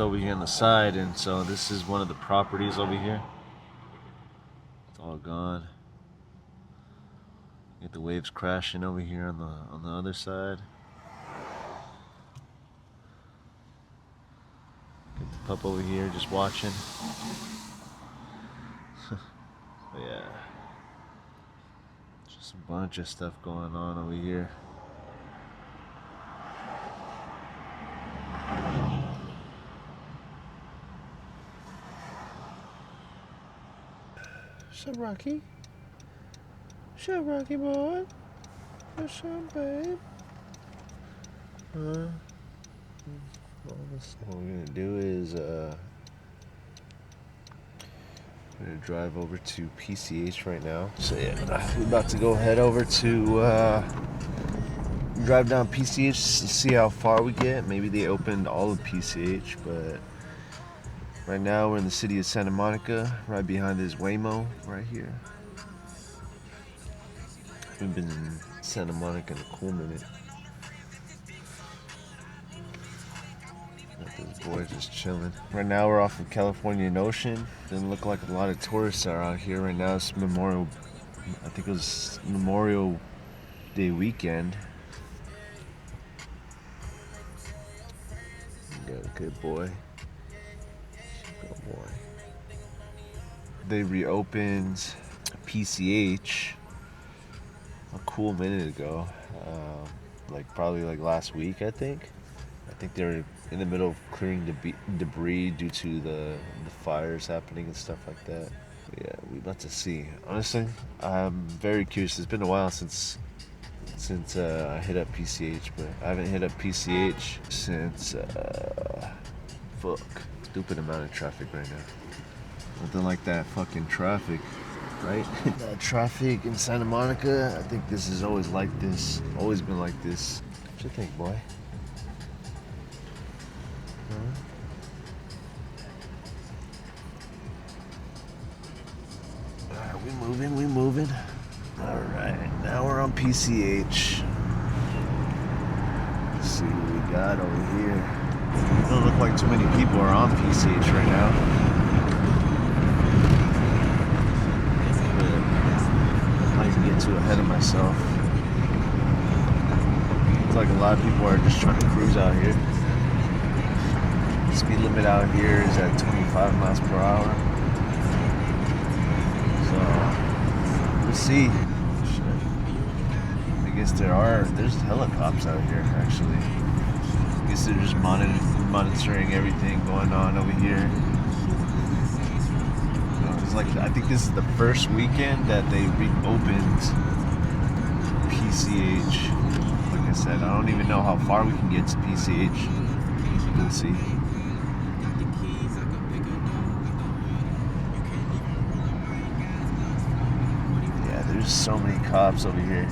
over here on the side, and so this is one of the properties over here. It's all gone. Get the waves crashing over here on the other side. Get the pup over here just watching. Yeah, just a bunch of stuff going on over here. What's up, Rocky? What's up, Rocky boy? What's up, babe? What we're gonna do is we're gonna drive over to PCH right now. So yeah, we're about to go head over to drive down PCH to see how far we get. Maybe they opened all of PCH, but right now we're in the city of Santa Monica. Right behind this Waymo right here. We've been in Santa Monica in a cool minute. Got those boys just chilling. Right now we're off of California and Ocean. Doesn't look like a lot of tourists are out here right now. It's Memorial, I think it was Memorial Day weekend. Good boy. Good boy. They reopened PCH a cool minute ago, probably last week, I think. I think they were in the middle of clearing debris due to the fires happening and stuff like that. But yeah, we about to see. Honestly, I'm very curious. It's been a while since I hit up PCH, but I haven't hit up PCH since stupid amount of traffic right now. Nothing like that fucking traffic, right? That traffic in Santa Monica, I think this is always like this. Always been like this. What you think, boy? Alright, we moving. Alright, now we're on PCH. Let's see what we got over here. Doesn't look like too many people are on PCH right now. I might even get too ahead of myself. Looks like a lot of people are just trying to cruise out here. The speed limit out here is at 25 miles per hour. So, we'll see. I guess there's helicopters out here, actually. I guess they're just monitoring everything going on over here. I think this is the first weekend that they reopened PCH. Like I said, I don't even know how far we can get to PCH. We'll see. Yeah, there's so many cops over here.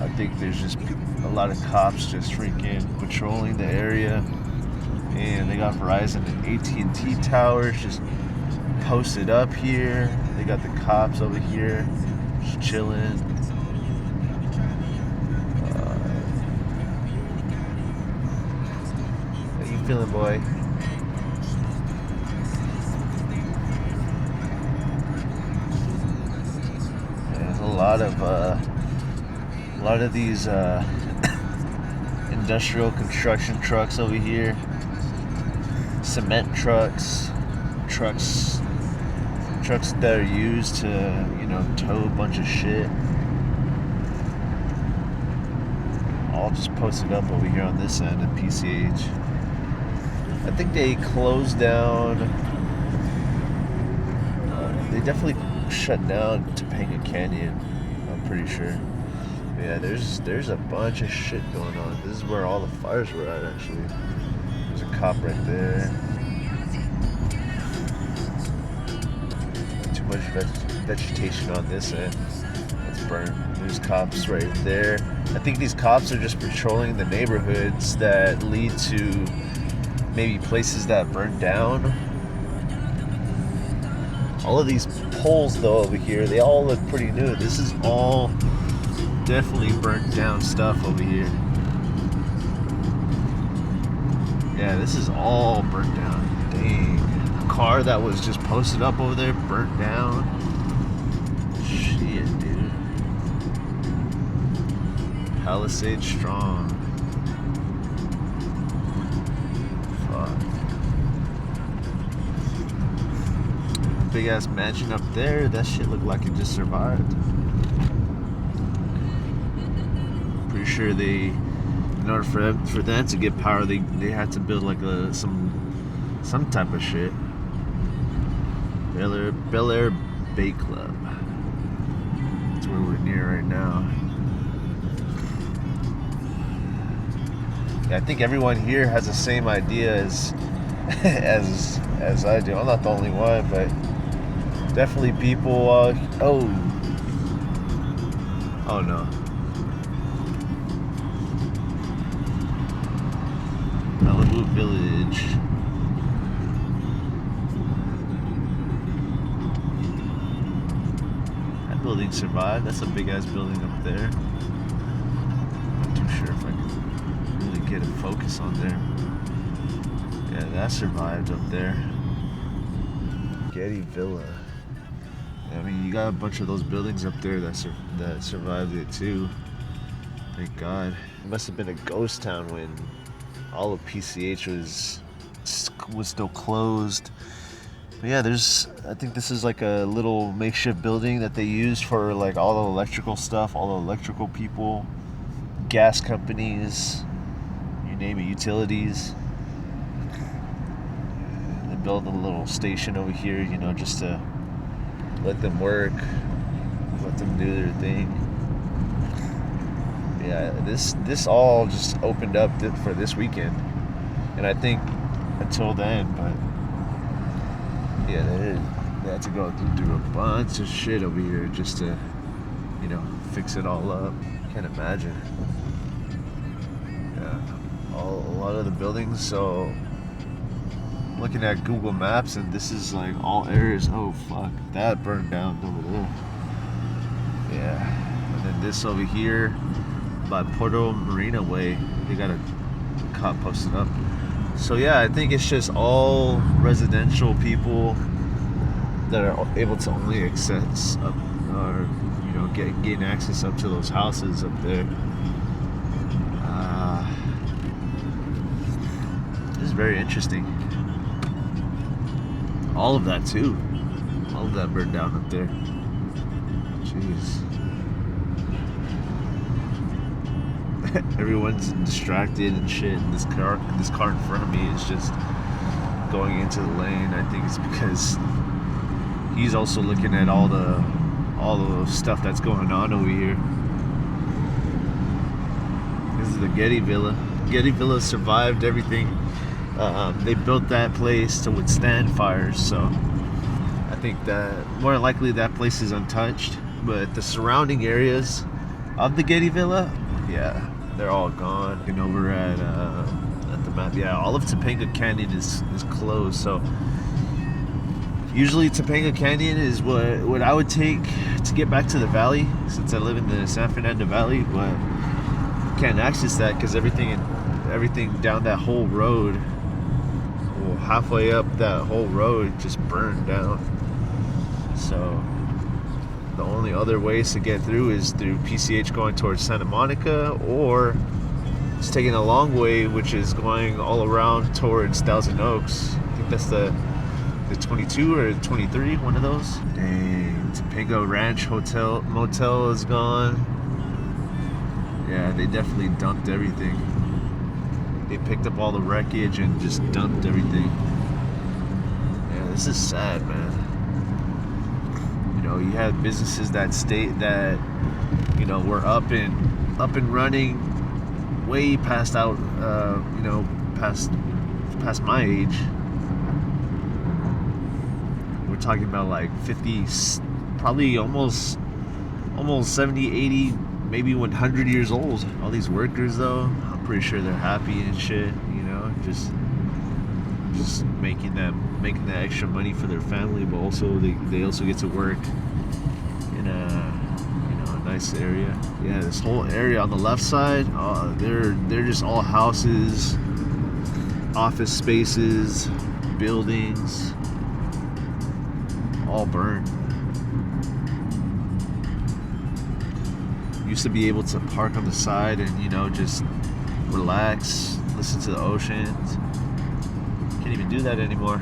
I think there's just a lot of cops just freaking patrolling the area. And they got Verizon and AT&T towers just posted up here. They got the cops over here just chilling. How you feeling, boy? There's a lot of these industrial construction trucks over here. Cement trucks that are used to, tow a bunch of shit. All just posted up over here on this end of PCH. I think they closed down. They definitely shut down Topanga Canyon, I'm pretty sure. But yeah, there's a bunch of shit going on. This is where all the fires were at, actually. There's a cop right there. Too much vegetation on this end. It's burnt. There's cops right there. I think these cops are just patrolling the neighborhoods that lead to maybe places that burnt down. All of these poles, though, over here, they all look pretty new. This is all definitely burnt down stuff over here. Yeah, this is all burnt down. Dang. The car that was just posted up over there burnt down. Shit, dude. Palisades strong. Fuck. Big ass mansion up there. That shit looked like it just survived. Pretty sure they, in order for them to get power, they had to build like some type of shit. Bel Air Bay Club. That's where we're near right now. Yeah, I think everyone here has the same idea as I do. I'm not the only one, but definitely people. Oh no. Malibu Village. That building survived. That's a big ass building up there. Not too sure if I can really get a focus on there. Yeah, that survived up there. Getty Villa. I mean, you got a bunch of those buildings up there that survived it too. Thank God. It must have been a ghost town when all of PCH was still closed. But yeah, I think this is like a little makeshift building that they used for like all the electrical stuff, all the electrical people, gas companies, you name it, utilities. They built a little station over here, you know, just to let them work, let them do their thing. Yeah, this all just opened up for this weekend, and I think until then, but yeah, they had to go through a bunch of shit over here just to, you know, fix it all up. Can't imagine. Yeah, a lot of the buildings. So I'm looking at Google Maps, and this is like all areas. Oh fuck, that burned down over there. Yeah, and then this over here by Puerto Marina Way, they got a cop posted up. So yeah, I think it's just all residential people that are able to only access up, or you know, gain access up to those houses up there. This is very interesting. All of that too. All of that burned down up there. Jeez. Everyone's distracted and shit. And this car in front of me is just going into the lane. I think it's because he's also looking at all the stuff that's going on over here. This is the Getty Villa. Getty Villa survived everything. They built that place to withstand fires, so I think that more likely that place is untouched. But the surrounding areas of the Getty Villa, yeah, they're all gone. And over at the map, yeah, all of Topanga Canyon is closed. So usually Topanga Canyon is what I would take to get back to the valley, since I live in the San Fernando Valley, but can't access that because everything down that whole road, well, halfway up that whole road, just burned down. So the only other ways to get through is through PCH going towards Santa Monica, or it's taking a long way, which is going all around towards Thousand Oaks. I think that's the 22 or 23, one of those. Dang, Topanga Ranch Motel is gone. Yeah, they definitely dumped everything. They picked up all the wreckage and just dumped everything. Yeah, this is sad, man. You know, you have businesses that you know, were up and running way past out, you know, past my age. We're talking about like 50, probably almost 70, 80, maybe 100 years old. All these workers, though, I'm pretty sure they're happy and shit, you know, just making that extra money for their family, but also they also get to work in a nice area. Yeah, this whole area on the left side, they're just all houses. office spaces, buildings, all burnt. Used to be able to park on the side and, you know, just relax, listen to the oceans. Can't even do that anymore.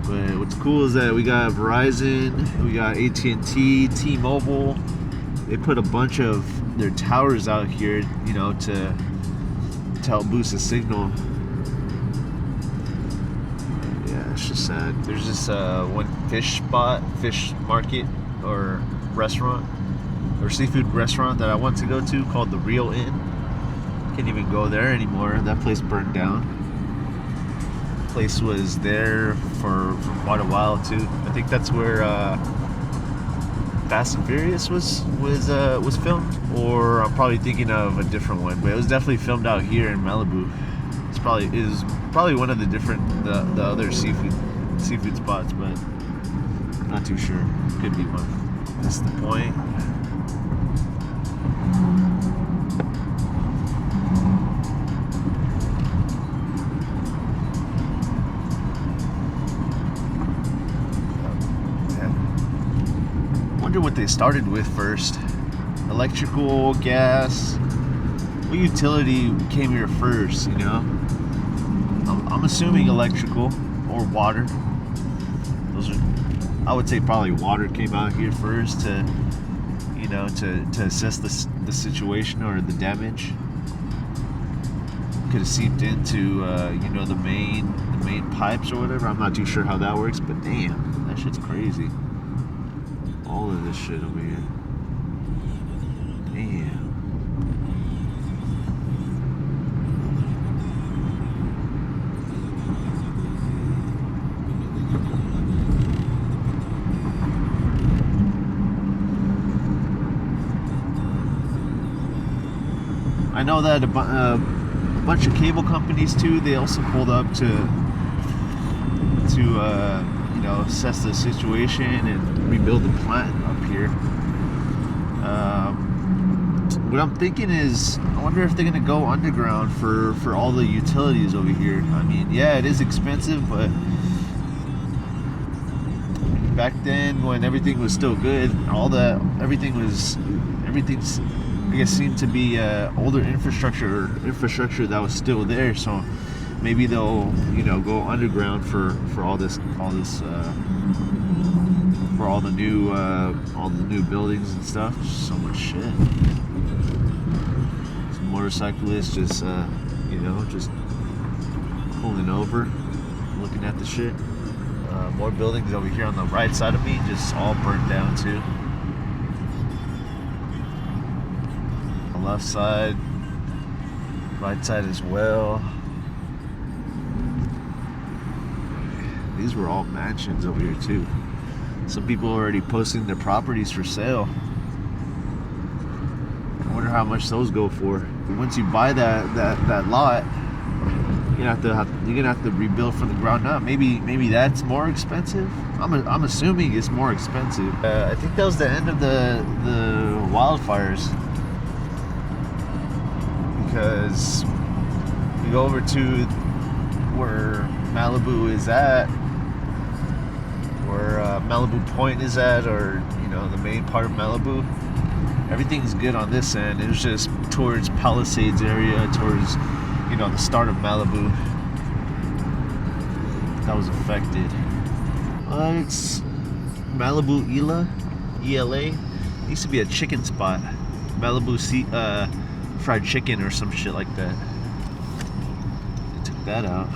But what's cool is that we got Verizon, we got AT&T, T-Mobile. They put a bunch of their towers out here, you know, to help boost the signal. Yeah, it's just sad. There's this one fish market or restaurant or seafood restaurant that I want to go to called the Real Inn. Can't even go there anymore. That place burned down. The place was there for quite a while too. I think that's where Fast and Furious was filmed, or I'm probably thinking of a different one, but it was definitely filmed out here in Malibu. It is probably one of the different the other seafood spots, but I'm not too sure. Could be one. That's the point. Wonder what they started with first. Electrical, gas. What utility came here first, you know? I'm assuming electrical or water. Those are, I would say probably water came out here first to, you know, to assess the situation or the damage. Could have seeped into you know, the main pipes or whatever. I'm not too sure how that works, but damn, that shit's crazy. All of this shit over here. Damn. I know that a bunch of cable companies too, they also pulled up to you know, assess the situation and rebuild the plant up here. What I'm thinking is, I wonder if they're gonna go underground for all the utilities over here. I mean, yeah, it is expensive, but back then when everything was still good, everything's I guess seemed to be older infrastructure that was still there. So maybe they'll, you know, go underground for all this for all the new buildings and stuff. So much shit. Some motorcyclists just you know, just pulling over, looking at the shit. More buildings over here on the right side of me, just all burnt down too. The left side, right side as well. These were all mansions over here too. Some people are already posting their properties for sale. I wonder how much those go for. Once you buy that lot, you're gonna have to rebuild from the ground up. Maybe that's more expensive. I'm assuming it's more expensive. I think that was the end of the wildfires, because you go over to where Malibu is at, where Malibu Point is at, or, you know, the main part of Malibu. Everything's good on this end. It was just towards Palisades area, towards, you know, the start of Malibu that was affected. It's Malibu ELA. It used to be a chicken spot. Malibu fried chicken or some shit like that. They took that out.